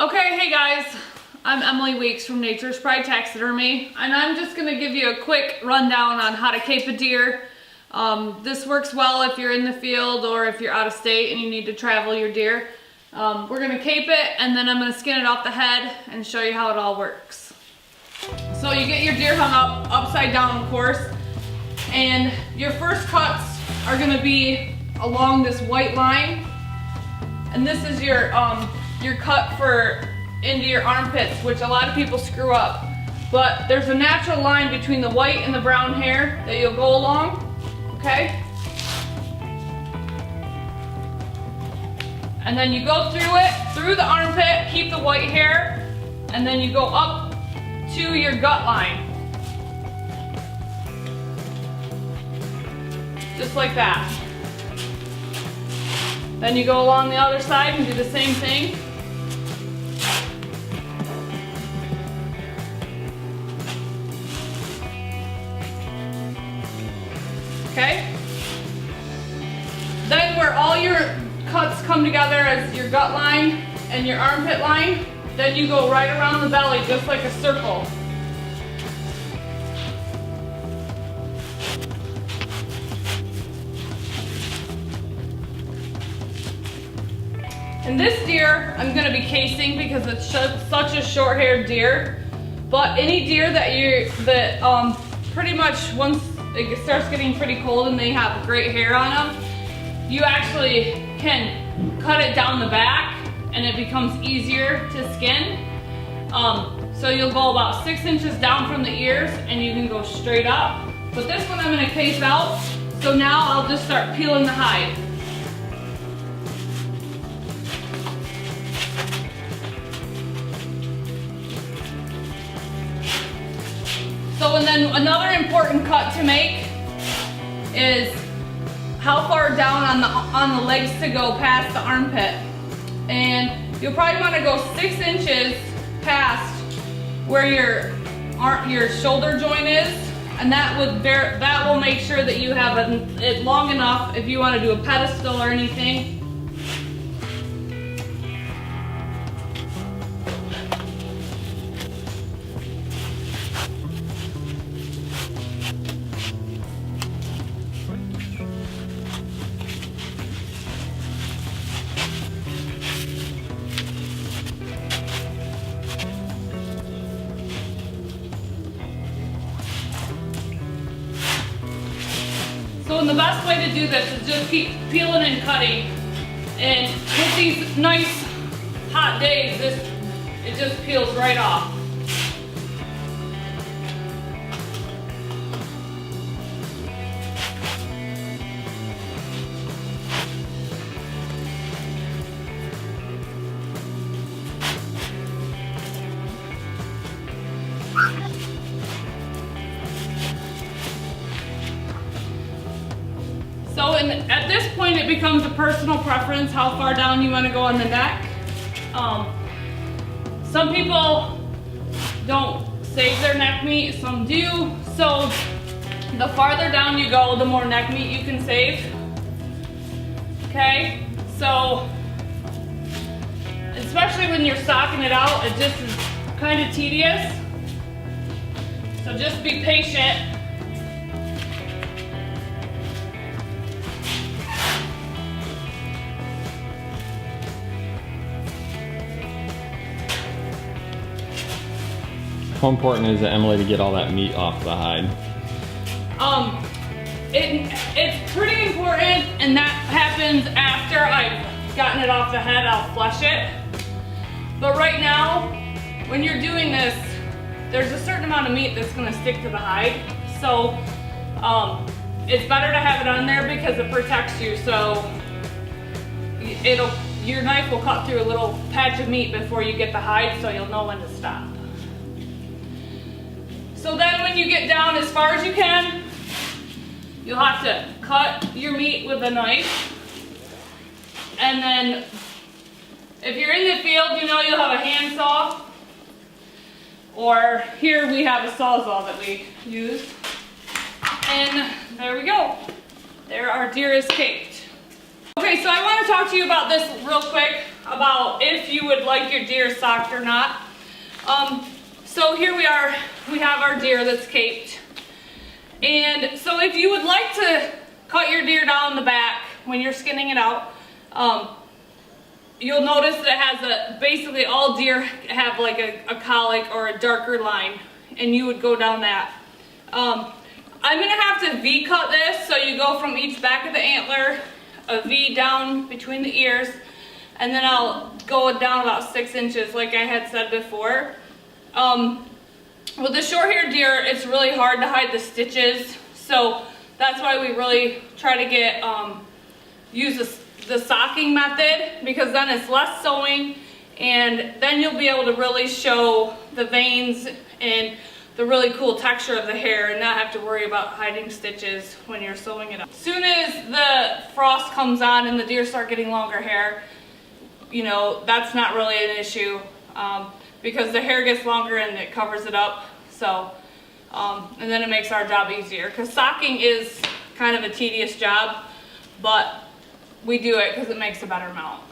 Okay, hey guys, I'm Emily Weeks from Nature's Pride Taxidermy, and I'm just going to give you a quick rundown on how to cape a deer. This works well if you're in the field or if you're out of state and you need to travel your deer. We're going to cape it, and then I'm going to skin it off the head and show you how it all works. So you get your deer hung up upside down, of course, and your first cuts are going to be along this white line, and this is your cut for into your armpits, which a lot of people screw up. But there's a natural line between the white and the brown hair that you'll go along, okay? And then you go through it, through the armpit, keep the white hair, and then you go up to your gut line. Just like that. Then you go along the other side and do the same thing. Okay? Then where all your cuts come together as your gut line and your armpit line, then you go right around the belly just like a circle. And this deer, I'm going to be casing because it's such a short-haired deer. But any deer that pretty much once it starts getting pretty cold and they have great hair on them, you actually can cut it down the back and it becomes easier to skin. So you'll go about 6 inches down from the ears and you can go straight up. But this one I'm going to case out, so now I'll just start peeling the hide. So, and then another important cut to make is how far down on the legs to go past the armpit. And you'll probably want to go 6 inches past where your shoulder joint is, and that will make sure that you have it long enough if you want to do a pedestal or anything. So the best way to do this is just keep peeling and cutting. And with these nice hot days, it just peels right off. So at this point it becomes a personal preference how far down you want to go on the neck. Some people don't save their neck meat, some do. So the farther down you go, the more neck meat you can save. Okay, so especially when you're stocking it out, it just is kind of tedious. So just be patient. How important is it, Emily, to get all that meat off the hide? It's pretty important, and that happens after I've gotten it off the head. I'll flush it. But right now, when you're doing this, there's a certain amount of meat that's going to stick to the hide. So it's better to have it on there because it protects you. So your knife will cut through a little patch of meat before you get the hide, so you'll know when to stop. So then when you get down as far as you can, you'll have to cut your meat with a knife. And then if you're in the field, you know you'll have a handsaw. Or here we have a sawzall that we use. And there we go. There our deer is caped. Okay, so I want to talk to you about this real quick. about if you would like your deer socked or not. So here we are, we have our deer that's caped. And so if you would like to cut your deer down the back when you're skinning it out, you'll notice that it has basically all deer have like a colic or a darker line, and you would go down that. I'm gonna have to V-cut this, so you go from each back of the antler, a V down between the ears, and then I'll go down about 6 inches like I had said before. With the short-haired deer, it's really hard to hide the stitches, so that's why we really try to get use the socking method, because then it's less sewing, and then you'll be able to really show the veins and the really cool texture of the hair and not have to worry about hiding stitches when you're sewing it up. As soon as the frost comes on and the deer start getting longer hair, you know, that's not really an issue, because the hair gets longer and it covers it up. So, and then it makes our job easier, because socking is kind of a tedious job, but we do it because it makes a better mount.